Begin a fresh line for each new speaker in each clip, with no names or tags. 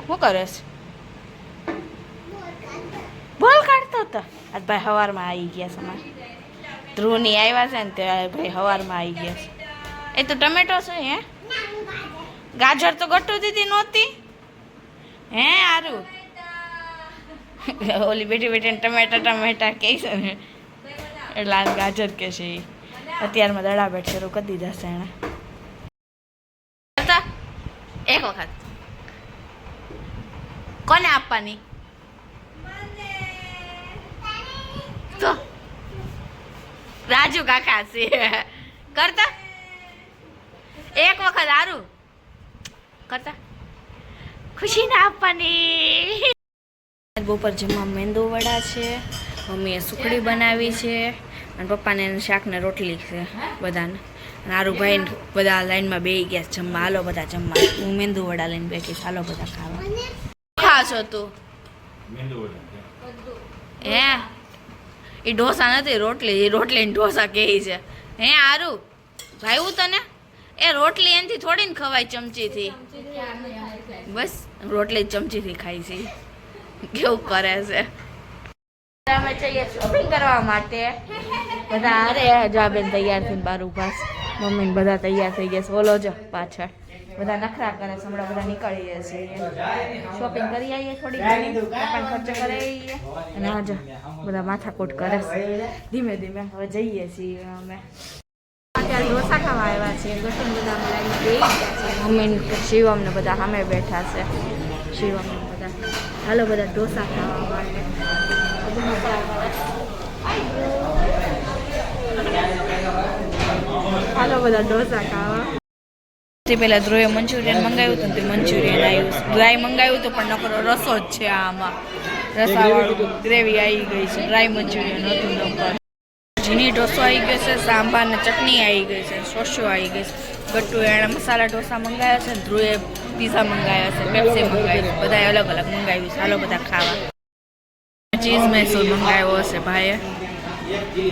શું કરે છે? બોલ કાઢતો હતો. આજ ભાઈ સવારમાં આવી ગયા છે અમારે. ધ્રુવની આવ્યા છે ને તે ભાઈ સવારમાં આવી ગયા છે. એ તો ટમેટો છે હે? ગાજર તો ગટ્ટુ દીધી નહોતી હે? હારું. ઓલી બેઠી બેઠીને ટમેટા કહે છે ને એટલે આ ગાજર કે છે. અત્યારમાં દડા બેઠ શરૂ કરી દીધા છે એણે. એક વખત કોને આપવાની? તો રાજુ કાકા છે કરતા એક વખત હારું કરતા ખુશીને આપવાની. બપોર જમવા મેંદુ વડા છે, મમ્મીએ સુખડી બનાવી છે અને પપ્પાને શાક ને રોટલી છે બધાને. અને આરુભાઈ બધા લાઈનમાં બેસી ગયા જમવા. હાલો બધા જમવા. હું મેંદુ વડા લઈને બેઠી. હાલો બધા ખાવા. ખાશો તું? હે એ ઢોસા નથી રોટલી. એ રોટલી ને ઢોસા કહે છે હે? હારું ભાઈ તને એ રોટલી એનથી થોડી ને ખવાય ચમચીથી. બસ રોટલી ચમચીથી ખાઈ છે. કેવું કરે છે? અમે જઈએ શોપિંગ કરવા માટે. બધા અરે જા બેન તૈયાર થઈને બહાર ઉભા છે. મમ્મી બધા તૈયાર થઈ ગયા છે. બોલો જો પાછળ બધા નખરા કરે છે. હમણાં બધા નીકળીએ છીએ શોપિંગ કરી આવીએ. થોડી પણ ખર્ચો કરાવીએ અને આજે બધા માથાકૂટ કરે છે. ધીમે ધીમે હવે જઈએ છીએ અમે. અત્યારે ઢોસા ખાવા આવ્યા છીએ. ગોઠણ બધા અમે લાવીને બેસી ગયા છે. મમ્મી શિવમ ને બધા સામે બેઠા છે. શિવમ ને બધા હાલો બધા ઢોસા ખાવા માટે. હાલો બધા ઢોસા ખાવા. તે પહેલાં ધ્રુવે મંચુરિયન મંગાવ્યું હતું તે મંચુરિયન આવ્યું. ડ્રાય મંગાવ્યું હતું પણ નકરો રસો જ છે આમાં. રસાવાળું ગ્રેવી આવી ગઈ છે. ડ્રાય મંચુરિયન હતું નકર. ઝીણી ઢોસો આવી ગયો છે. સાંભાર ને ચટણી આવી ગઈ છે. સોસો આવી ગઈ છે. ગટ્ટુ એણે મસાલા ઢોસા મંગાવ્યા છે. ધ્રુવે પીઝા મંગાવ્યા છે. પેપ્સી મંગાવી છે. બધાએ અલગ અલગ મંગાવ્યું છે. હાલો બધા ખાવા. ચીઝ મૈસૂર મંગાવ્યો હશે ભાઈએ.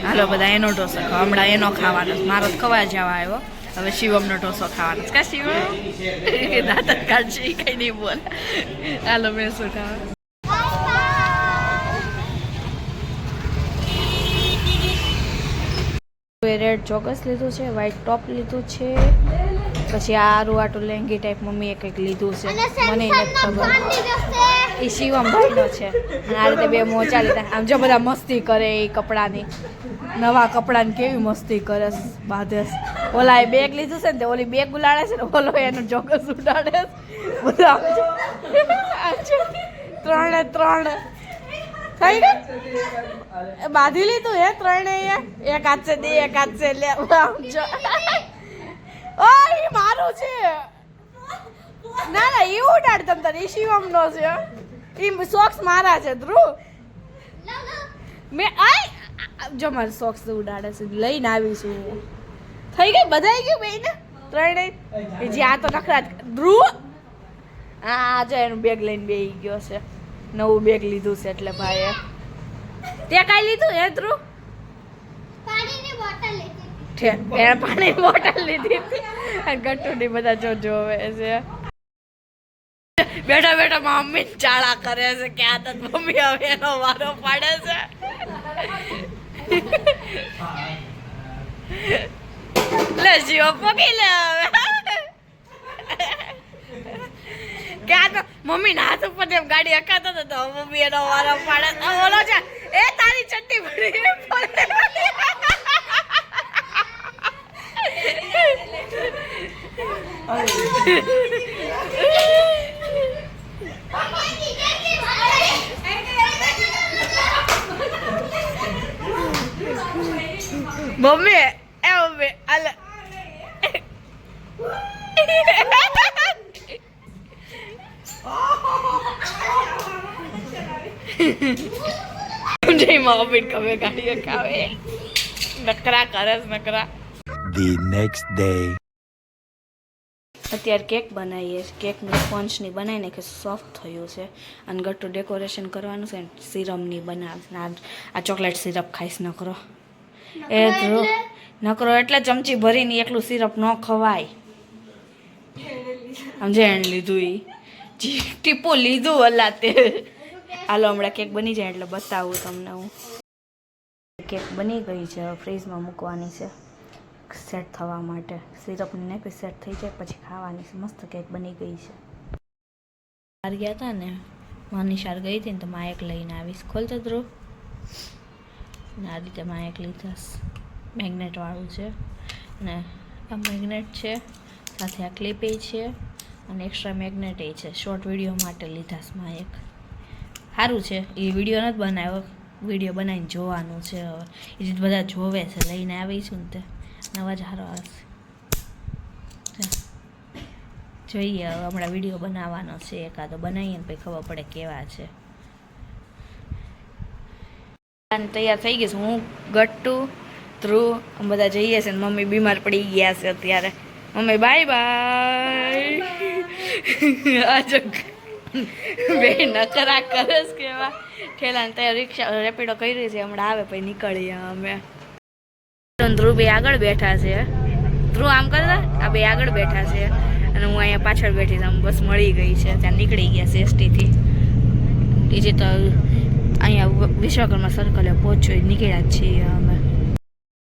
હાલો બધા એનો ઢોસો ખાવા. હમણાં એનો ખાવાનો મારો જ ખવા જવા આવ્યો. હવે શિવમનો ઢોસો ખાવાનો છે. કા શિવમ દાંત જ કાઢશે કઈ નહીં બોલ. હાલો મૈસૂર ખાવા. રેડ ચોકસ લીધું છે. વ્હાઈટ ટોપ લીધું છે. પછી આ આરું આટું લેંગી ટાઈપ મમ્મીએ કંઈક લીધું છે. મને નથી ખબર. એ શિવમ ભાઈનો છે. અને આ રીતે બે મોજા લીધા. આમ જો બધા મસ્તી કરે એ કપડાની. નવા કપડાની કેવી મસ્તી કરે બાંધે. ઓલા એ બેગ લીધું છે ને તે ઓલી બેગ ઉલાડે છે ને ઓલો એનું ચોકસ ઉડાડે છે. બધા ત્રણે ત્રણ થઈ ગયું. બાંધી લીધું હે ત્રણેય. એક હાથ છે દે એક હાથ છે લે. ઓય મારું છે. ના ના એ ઉડાડ તમ તાર. એ શિવમ નો છે. એ સોક્સ મારા છે ધ્રુવ. મેં આય જો મારે સોક્સ ઉડાડે છે. લઈને આવી છું. થઈ ગઈ બધાઈ ગયું બેને ત્રણેય. જે આ તો નખરા ધ્રુવ. હા જો એનું બેગ લઈને બેસી ગયો છે. નવું બેગ લીધું છે એટલે ભાઈએ. તે કાંઈ લીધું હે ધ્રુવ? પાણીની બોટલ લીધી. એને પાણીની બોટલ લીધી હતી. અને ગટ્ટુની બધા જો જોવે છે. બેઠા બેઠા મમ્મી ચાળા કરે છે કે આ તો મમ્મી હવે એનો વારો પાડે છે. લે જીવો પકડી લે હવે. ક્યાં તો મમ્મી ના હાથ ઉપર એમ ગાડી હકાતો હતો તો મમ્મી એનો વારો પાડે. બોલો છે એ તારી ચટ્ટી પડી. મમ્મી એ મમ્મી અલે જય મમ્મી કમે ગાડી ખાવે નકરા કરસ નકરા.
The next day.
અત્યારે કેક બનાવીએ. કેકની સ્પંજની બનાવી નાખે સોફ્ટ થયું છે. અને ગટ્ટુ ડેકોરેશન કરવાનું છે. સિરમની બનાવે. આ ચોકલેટ સિરપ ખાઈશ નકરો. એ નકરો એટલે ચમચી ભરીને એકલું સિરપ ન ખવાય. આમ જેણ લીધું એ ટીપો લીધું હલાતે. હાલો હમણાં કેક બની જાય એટલે બતાવું તમને હું. કેક બની ગઈ છે, ફ્રીજમાં મૂકવાની છે સેટ થવા માટે. સિરપની નાખી સેટ થઈ જાય પછી ખાવાની છે. મસ્ત કેક બની ગઈ છે. બહાર ગયા હતા ને, માનિશાર ગઈ હતી ને તો માં એક લઈને આવીશ. ખોલતા ધ્રુવ. આ રીતે માં એક લીધાસ, મેગ્નેટવાળું છે ને આ મેગ્નેટ છે, સાથે આ ક્લિપ છે અને એક્સ્ટ્રા મેગ્નેટ છે. શોર્ટ વિડીયો માટે લીધાસ માં એક. સારું છે. એ વિડીયો નથી બનાવ્યો, વિડીયો બનાવીને જોવાનું છે હવે. એ જ બધા જોવે છે, લઈને આવીશું ને તે નવા જ સારો આવશે. જોઈએ હવે હમણાં વિડીયો બનાવવાનો છે એકાદો, બનાવીએ ને પછી ખબર પડે કેવા છે. તૈયાર થઈ ગઈ છે. હું, ગટ્ટુ, ધ્રુવ બધા જઈએ છે ને મમ્મી બીમાર પડી ગયા છે અત્યારે. Mummy bye bye. આજે બે નકરા કરે છે કેવા. ઠેલા તૈયાર રિક્ષા રેપિડો કરી છે, હમણાં આવે પછી નીકળીએ અમે. ધ્રુવ બે આગળ બેઠા છે. ધ્રુવ આમ કરતા, આ બે આગળ બેઠા છે અને હું અહીંયા પાછળ બેઠી છું. બસ મળી ગઈ છે, ત્યાં નીકળી ગયા છે એસટીથી. બીજી તો અહીંયા વિશ્વકર્મા સર્કલે પહોંચ્યો, નીકળ્યા જ છીએ અમે.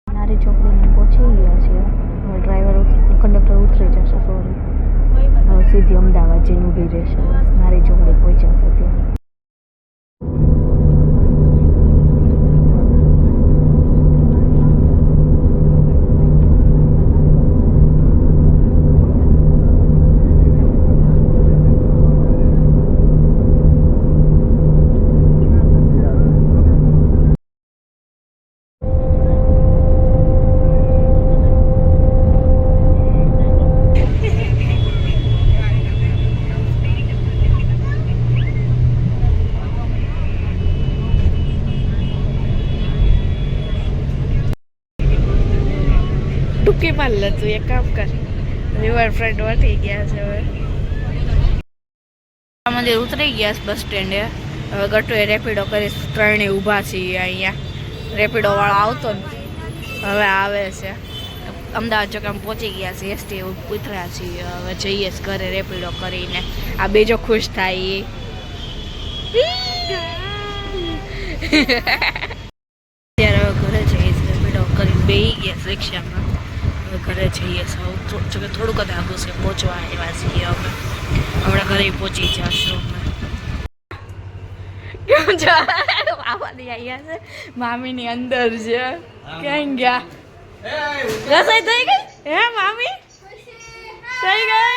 નારી ચોકડીને પહોંચી ગયા છીએ. હવે ડ્રાઈવર કંડક્ટર ઉતરી જશે, સોરી. હવે સીધી અમદાવાદ જઈને ઊભી રહેશે. નારી ચોકડી પહોંચ્યા છે ત્યાં. ટૂંકી પાલ તું એક કામ કર, રિવરફ્રન્ટ વટી ગયા છે. હવે મંદિર ઉતરી ગયા બસ સ્ટેન્ડે. હવે ગટ્ટુએ રેપિડો કરી, ત્રણે ઊભા છીએ અહીંયા. રેપિડો વાળો આવતો ને હવે આવે છે. અમદાવાદ ચોકામ પહોંચી ગયા છે, એસટી ઉતર્યા છીએ. હવે જઈએ ઘરે રેપિડો કરીને. આ બેજો ખુશ થાય. ત્યારે હવે ઘરે જઈએ રેપિડો કરીને બેસી ગયા રિક્ષામાં. ઘરે જઈએ સૌ થોડુંક જ આગું છે, પહોંચવા આવ્યા છીએ અમે. હમણાં ઘરે પહોંચી જશું અમે. કેમ છો? આવવાની આવ્યા છે, મામીની અંદર છે. ક્યાં ગયા? રસોઈ થઈ ગઈ હે મામી? થઈ ગઈ.